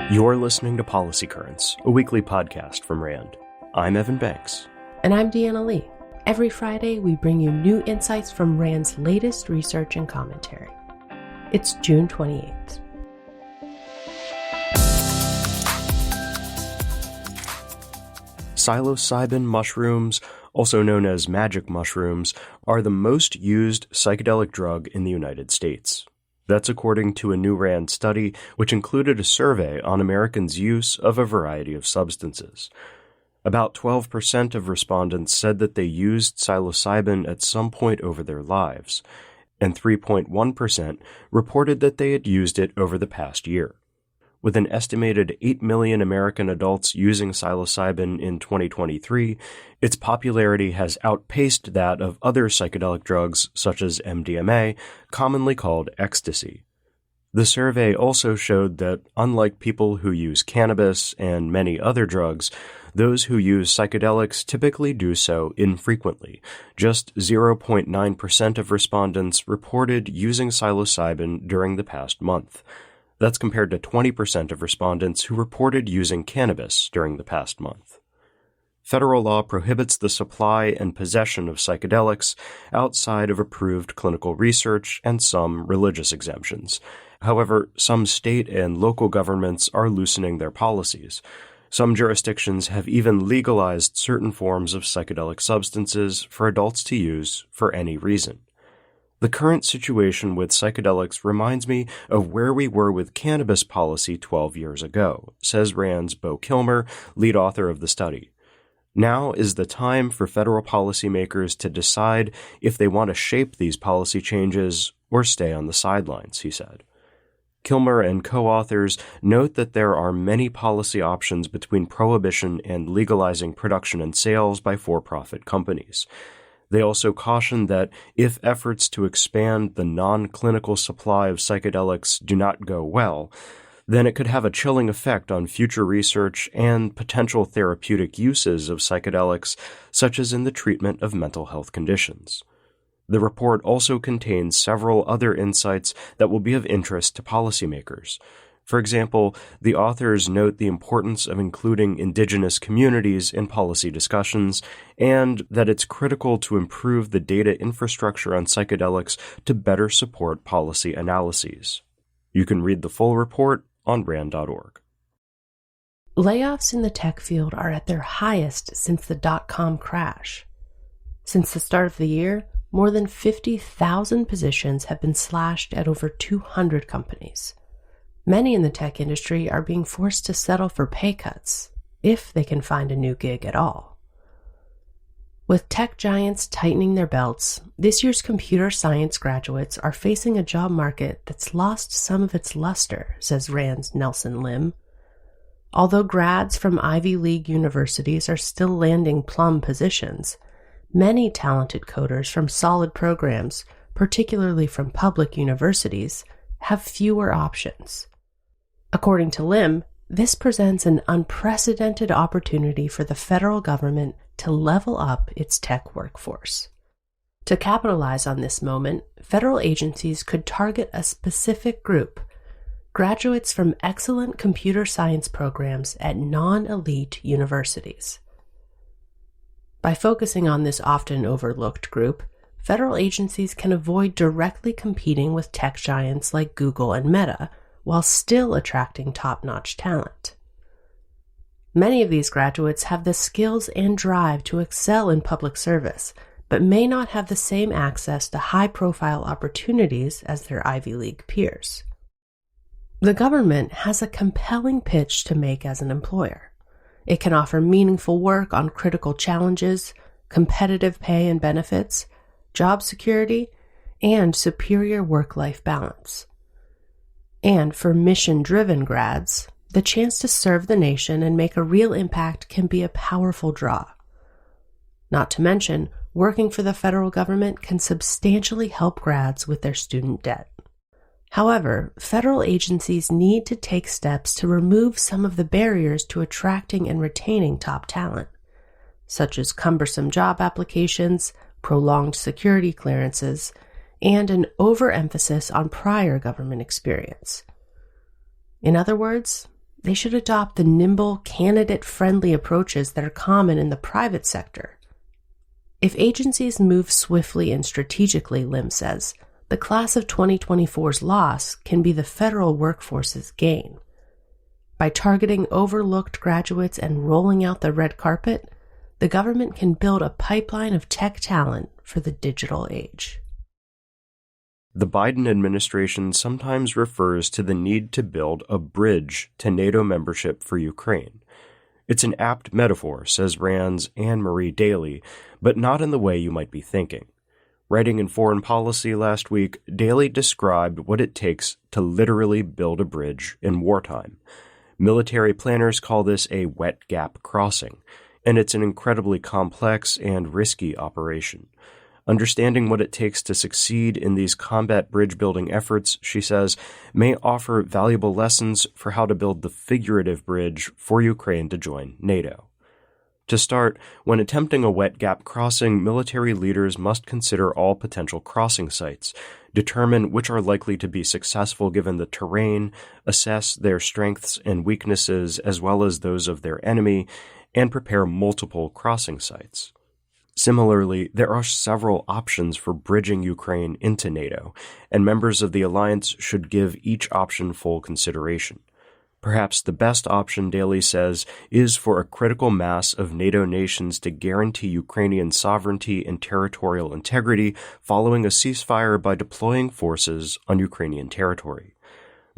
You're listening to Policy Currents, a weekly podcast from RAND. I'm Evan Banks. And I'm Deanna Lee. Every Friday, we bring you new insights from RAND's latest research and commentary. It's June 28th. Psilocybin mushrooms, also known as magic mushrooms, are the most used psychedelic drug in the United States. That's according to a new RAND study, which included a survey on Americans' use of a variety of substances. About 12% of respondents said that they used psilocybin at some point over their lives, and 3.1% reported that they had used it over the past year. With an estimated 8 million American adults using psilocybin in 2023, its popularity has outpaced that of other psychedelic drugs such as MDMA, commonly called ecstasy. The survey also showed that, unlike people who use cannabis and many other drugs, those who use psychedelics typically do so infrequently. Just 0.9% of respondents reported using psilocybin during the past month. That's compared to 20% of respondents who reported using cannabis during the past month. Federal law prohibits the supply and possession of psychedelics outside of approved clinical research and some religious exemptions. However, some state and local governments are loosening their policies. Some jurisdictions have even legalized certain forms of psychedelic substances for adults to use for any reason. The current situation with psychedelics reminds me of where we were with cannabis policy 12 years ago, says RAND's Bo Kilmer, lead author of the study. Now is the time for federal policymakers to decide if they want to shape these policy changes or stay on the sidelines, he said. Kilmer and co-authors note that there are many policy options between prohibition and legalizing production and sales by for-profit companies. They also caution that if efforts to expand the non-clinical supply of psychedelics do not go well, then it could have a chilling effect on future research and potential therapeutic uses of psychedelics, such as in the treatment of mental health conditions. The report also contains several other insights that will be of interest to policymakers. For example, the authors note the importance of including indigenous communities in policy discussions and that it's critical to improve the data infrastructure on psychedelics to better support policy analyses. You can read the full report on RAND.org. Layoffs in the tech field are at their highest since the dot-com crash. Since the start of the year, more than 50,000 positions have been slashed at over 200 companies. Many in the tech industry are being forced to settle for pay cuts, if they can find a new gig at all. With tech giants tightening their belts, this year's computer science graduates are facing a job market that's lost some of its luster, says RAND's Nelson Lim. Although grads from Ivy League universities are still landing plum positions, many talented coders from solid programs, particularly from public universities, have fewer options. According to Lim, this presents an unprecedented opportunity for the federal government to level up its tech workforce. To capitalize on this moment, federal agencies could target a specific group, graduates from excellent computer science programs at non-elite universities. By focusing on this often overlooked group, federal agencies can avoid directly competing with tech giants like Google and Meta, while still attracting top-notch talent. Many of these graduates have the skills and drive to excel in public service, but may not have the same access to high-profile opportunities as their Ivy League peers. The government has a compelling pitch to make as an employer. It can offer meaningful work on critical challenges, competitive pay and benefits, job security, and superior work-life balance. And for mission-driven grads, the chance to serve the nation and make a real impact can be a powerful draw. Not to mention, working for the federal government can substantially help grads with their student debt. However, federal agencies need to take steps to remove some of the barriers to attracting and retaining top talent, such as cumbersome job applications, prolonged security clearances, and an overemphasis on prior government experience. In other words, they should adopt the nimble, candidate-friendly approaches that are common in the private sector. If agencies move swiftly and strategically, Lim says, the class of 2024's loss can be the federal workforce's gain. By targeting overlooked graduates and rolling out the red carpet, the government can build a pipeline of tech talent for the digital age. The Biden administration sometimes refers to the need to build a bridge to NATO membership for Ukraine. It's an apt metaphor, says RAND's Anne-Marie Daly, but not in the way you might be thinking. Writing in Foreign Policy last week, Daly described what it takes to literally build a bridge in wartime. Military planners call this a wet gap crossing, and it's an incredibly complex and risky operation. Understanding what it takes to succeed in these combat bridge-building efforts, she says, may offer valuable lessons for how to build the figurative bridge for Ukraine to join NATO. To start, when attempting a wet gap crossing, military leaders must consider all potential crossing sites, determine which are likely to be successful given the terrain, assess their strengths and weaknesses as well as those of their enemy, and prepare multiple crossing sites. Similarly, there are several options for bridging Ukraine into NATO, and members of the alliance should give each option full consideration. Perhaps the best option, Daly says, is for a critical mass of NATO nations to guarantee Ukrainian sovereignty and territorial integrity following a ceasefire by deploying forces on Ukrainian territory.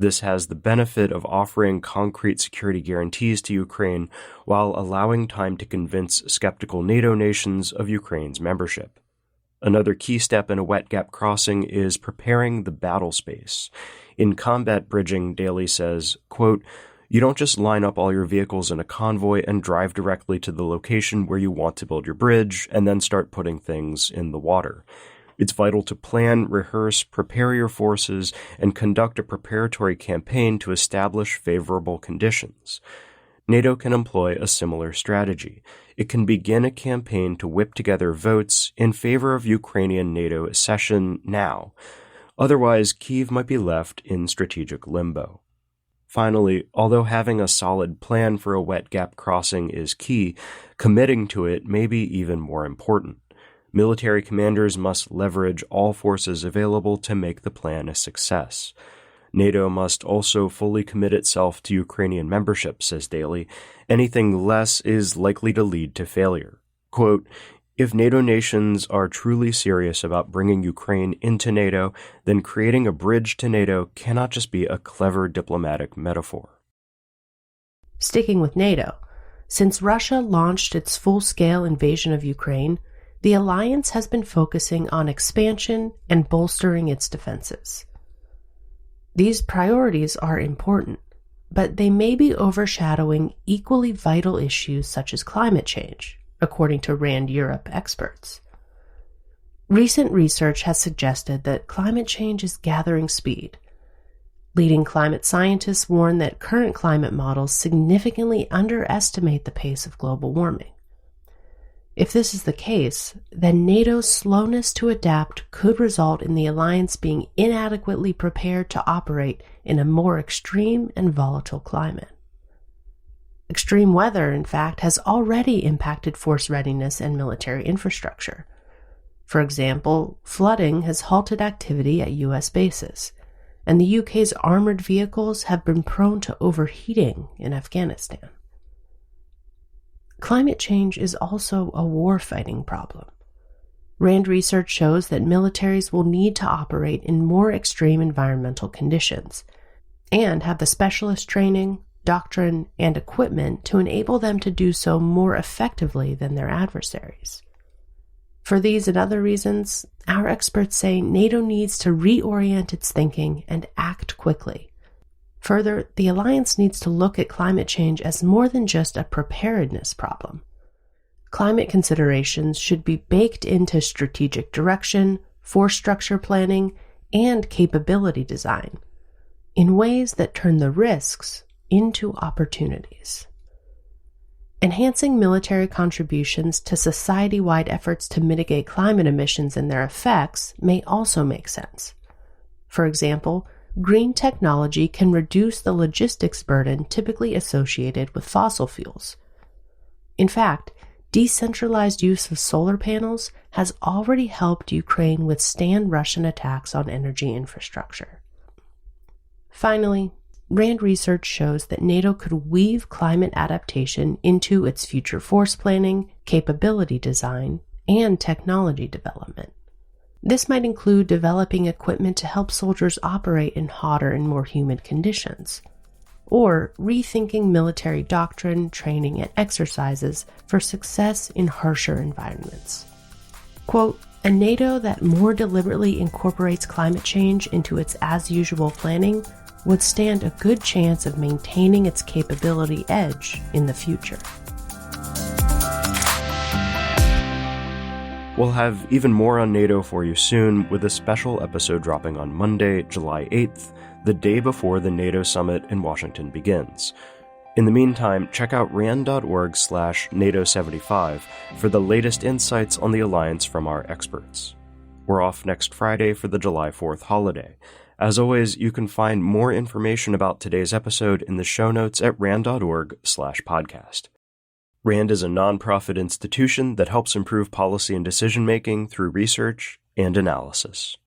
This has the benefit of offering concrete security guarantees to Ukraine while allowing time to convince skeptical NATO nations of Ukraine's membership. Another key step in a wet gap crossing is preparing the battle space. In combat bridging, Daly says, quote, "You don't just line up all your vehicles in a convoy and drive directly to the location where you want to build your bridge and then start putting things in the water. It's vital to plan, rehearse, prepare your forces, and conduct a preparatory campaign to establish favorable conditions. NATO can employ a similar strategy. It can begin a campaign to whip together votes in favor of Ukrainian NATO accession now. Otherwise, Kyiv might be left in strategic limbo." Finally, although having a solid plan for a wet gap crossing is key, committing to it may be even more important. Military commanders must leverage all forces available to make the plan a success. NATO must also fully commit itself to Ukrainian membership, says Daly. Anything less is likely to lead to failure. Quote, "If NATO nations are truly serious about bringing Ukraine into NATO, then creating a bridge to NATO cannot just be a clever diplomatic metaphor." Sticking with NATO, since Russia launched its full-scale invasion of Ukraine, the alliance has been focusing on expansion and bolstering its defenses. These priorities are important, but they may be overshadowing equally vital issues such as climate change, according to RAND Europe experts. Recent research has suggested that climate change is gathering speed. Leading climate scientists warn that current climate models significantly underestimate the pace of global warming. If this is the case, then NATO's slowness to adapt could result in the alliance being inadequately prepared to operate in a more extreme and volatile climate. Extreme weather, in fact, has already impacted force readiness and military infrastructure. For example, flooding has halted activity at U.S. bases, and the UK's armored vehicles have been prone to overheating in Afghanistan. Climate change is also a war-fighting problem. RAND research shows that militaries will need to operate in more extreme environmental conditions and have the specialist training, doctrine, and equipment to enable them to do so more effectively than their adversaries. For these and other reasons, our experts say NATO needs to reorient its thinking and act quickly. Further, the alliance needs to look at climate change as more than just a preparedness problem. Climate considerations should be baked into strategic direction, force structure planning, and capability design in ways that turn the risks into opportunities. Enhancing military contributions to society-wide efforts to mitigate climate emissions and their effects may also make sense. For example, green technology can reduce the logistics burden typically associated with fossil fuels. In fact, decentralized use of solar panels has already helped Ukraine withstand Russian attacks on energy infrastructure. Finally, RAND research shows that NATO could weave climate adaptation into its future force planning, capability design, and technology development. This might include developing equipment to help soldiers operate in hotter and more humid conditions, or rethinking military doctrine, training, and exercises for success in harsher environments. Quote, a NATO that more deliberately incorporates climate change into its as-usual planning would stand a good chance of maintaining its capability edge in the future. We'll have even more on NATO for you soon, with a special episode dropping on Monday, July 8th, the day before the NATO summit in Washington begins. In the meantime, check out rand.org/NATO75 for the latest insights on the alliance from our experts. We're off next Friday for the July 4th holiday. As always, you can find more information about today's episode in the show notes at rand.org/podcast. RAND is a nonprofit institution that helps improve policy and decision-making through research and analysis.